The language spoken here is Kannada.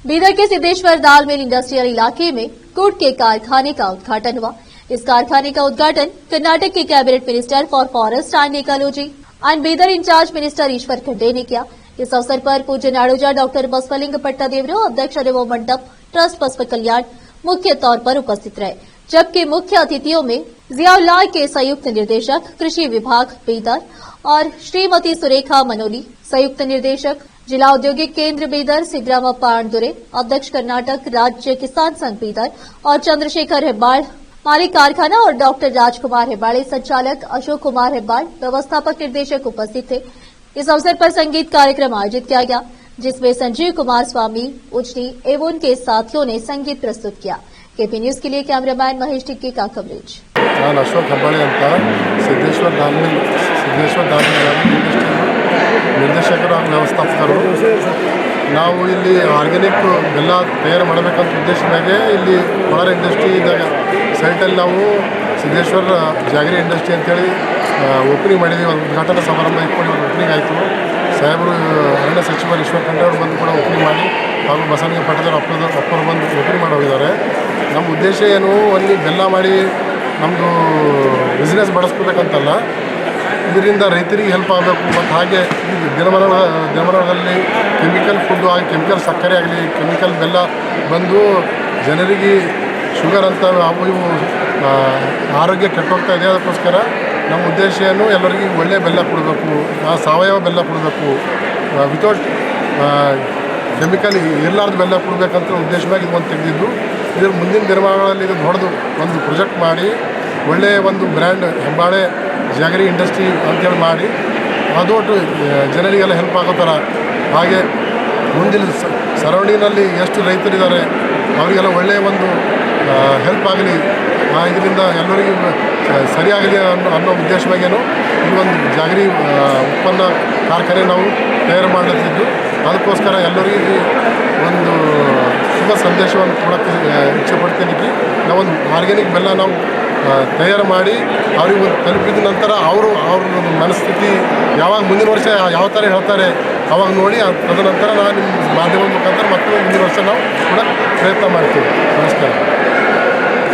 बीदर के सिद्धेश्वर दाल मिल इंडस्ट्रियल इलाके में गुड़ के कारखाने का उद्घाटन हुआ। इस कारखाने का उद्घाटन कर्नाटक के cabinet minister for forest and ecology and Bidar incharge minister Eshwar Khandre ने किया। इस अवसर पर पूज्य नाडोजा डॉक्टर बसवलिंग पट्टादेवरू अध्यक्ष रेवो मंडप ट्रस्ट बसव कल्याण मुख्य तौर पर उपस्थित रहे, जबकि मुख्य अतिथियों में जियाउल्लाह के संयुक्त निर्देशक कृषि विभाग बीदर और श्रीमती सुरेखा मनोली, संयुक्त निर्देशक जिला औद्योगिक केंद्र बीदर सिद्धरामप्पा आंडदुरे, अध्यक्ष कर्नाटक राज्य किसान संघ बीदर और चंद्रशेखर हेब्बाड़, मालिक कारखाना और डॉक्टर राजकुमार हेब्बाड़े, संचालक अशोक कुमार हेब्बाड़, व्यवस्थापक निर्देशक उपस्थित थे। इस अवसर पर संगीत कार्यक्रम आयोजित किया गया, जिसमें संजीव कुमार स्वामी उजनी एवं उनके साथियों ने संगीत प्रस्तुत किया। केपी न्यूज के लिए कैमरामैन महेश टिक्की का कवरेज। ನಾನು ಅಶೋಕ್ ಹೆಬ್ಬಾಳೆ ಅಂತ ಸಿದ್ದೇಶ್ವರ ದಾಲ್ಮಿಲ್ ನಿರ್ದೇಶಕರು ಹಾಗೂ ವ್ಯವಸ್ಥಾಪಕರು. ನಾವು ಇಲ್ಲಿ ಆರ್ಗ್ಯಾನಿಕ್ ಬೆಲ್ಲ ತಯಾರು ಮಾಡಬೇಕಂತ ಉದ್ದೇಶದಾಗೆ ಇಲ್ಲಿ ಕೋಲಾರ ಇಂಡಸ್ಟ್ರಿ ಇದ್ದಾಗ ಸೈಟಲ್ಲಿ ನಾವು ಸಿದ್ದೇಶ್ವರ ಜಾಗರಿ ಇಂಡಸ್ಟ್ರಿ ಅಂತೇಳಿ ಓಪನಿಂಗ್ ಮಾಡಿದ್ವಿ. ಒಂದು ಉದ್ಘಾಟನಾ ಸಮಾರಂಭ ಇಟ್ಕೊಂಡು ಓಪನಿಂಗ್ ಆಯಿತು. ಸಾಹೇಬರು ಅರಣ್ಯ ಸಚಿವರು ಈಶ್ವರ್ ಖಂಡ್ರೆ ಅವರು ಬಂದು ಕೂಡ ಓಪನಿಂಗ್ ಮಾಡಿ ಹಾಗೂ ಬಸವಲಿಂಗ ಪಟ್ಟದವರು ಅಪ್ಪರು ಬಂದು ಓಪನಿಂಗ್ ಮಾಡಿ ಹೋಗಿದ್ದಾರೆ. ನಮ್ಮ ಉದ್ದೇಶ ಏನು, ಅಲ್ಲಿ ಬೆಲ್ಲ ಮಾಡಿ ನಮ್ಮದು ಬಿಸ್ನೆಸ್ ಬಳಸ್ಕೋಬೇಕಂತಲ್ಲ, ಇದರಿಂದ ರೈತರಿಗೆ ಹೆಲ್ಪ್ ಆಗಬೇಕು. ಮತ್ತು ಹಾಗೆ ದಿನಮರಗಳಲ್ಲಿ ಕೆಮಿಕಲ್ ಫುಡ್ಡು ಆಗಿ ಕೆಮಿಕಲ್ ಸಕ್ಕರೆ ಆಗಲಿ ಕೆಮಿಕಲ್ ಬೆಲ್ಲ ಬಂದು ಜನರಿಗೆ ಶುಗರ್ ಅಂತ ಅವು ಇವು ಆರೋಗ್ಯ ಕೆಟ್ಟೋಗ್ತಾ ಇದೆ. ಅದಕ್ಕೋಸ್ಕರ ನಮ್ಮ ಉದ್ದೇಶ ಏನು, ಎಲ್ಲರಿಗೂ ಒಳ್ಳೆಯ ಬೆಲ್ಲ ಕೊಡಬೇಕು, ಸಾವಯವ ಬೆಲ್ಲ ಕೊಡಬೇಕು, ವಿತೌಟ್ ಕೆಮಿಕಲ್ ಇರಲಾರ್ದು ಬೆಲ್ಲ ಕೊಡಬೇಕಂತ ಉದ್ದೇಶವಾಗಿ ಇದು ಒಂದು ತೆಗೆದಿದ್ದು. ಇದ್ರ ಮುಂದಿನ ದಿನಮಾನಗಳಲ್ಲಿ ಇದು ದೊಡ್ಡದು ಒಂದು ಪ್ರಾಜೆಕ್ಟ್ ಮಾಡಿ ಒಳ್ಳೆಯ ಒಂದು ಬ್ರ್ಯಾಂಡ್ ಹೆಬ್ಬಾಳೆ ಜಾಗರಿ ಇಂಡಸ್ಟ್ರಿ ಅಂತೇಳಿ ಮಾಡಿ ಅದೊಟ್ಟು ಜನರಿಗೆಲ್ಲ ಹೆಲ್ಪ್ ಆಗೋ ಥರ, ಹಾಗೆ ಮುಂದಿನ ಸರೌಂಡಿಂಗ್ನಲ್ಲಿ ಎಷ್ಟು ರೈತರಿದ್ದಾರೆ ಅವರಿಗೆಲ್ಲ ಒಳ್ಳೆಯ ಒಂದು ಹೆಲ್ಪ್ ಆಗಲಿ, ಇದರಿಂದ ಎಲ್ಲರಿಗೂ ಸರಿಯಾಗಲಿ ಅನ್ನೋ ಉದ್ದೇಶವಾಗೇನು ಈ ಒಂದು ಜಾಗರಿ ಉತ್ಪನ್ನ ಕಾರ್ಖಾನೆ ನಾವು ತಯಾರು ಮಾಡುತ್ತಿದ್ದು. ಅದಕ್ಕೋಸ್ಕರ ಎಲ್ಲರಿಗೂ ಒಂದು ಶುಭ ಸಂದೇಶವನ್ನು ಕೊಡೋಕ್ಕೆ ಇಚ್ಛೆ ಪಡ್ತೀನಿ. ನಾವೊಂದು ಆರ್ಗ್ಯಾನಿಕ್ ಬೆಲ್ಲ ನಾವು ತಯಾರು ಮಾಡಿ ಅವ್ರಿಗೆ ತಲುಪಿದ ನಂತರ ಅವ್ರ ಮನಸ್ಥಿತಿ ಯಾವಾಗ ಮುಂದಿನ ವರ್ಷ ಯಾವ ಥರ ಹೇಳ್ತಾರೆ ಅವಾಗ ನೋಡಿ ತದನಂತರ ನಾನು ನಿಮ್ಮ ಮಾಧ್ಯಮದ ಮುಖಾಂತರ ಮತ್ತೆ ಮುಂದಿನ ವರ್ಷ ನಾವು ಕೂಡ ಪ್ರಯತ್ನ ಮಾಡ್ತೀವಿ. ನಮಸ್ಕಾರ.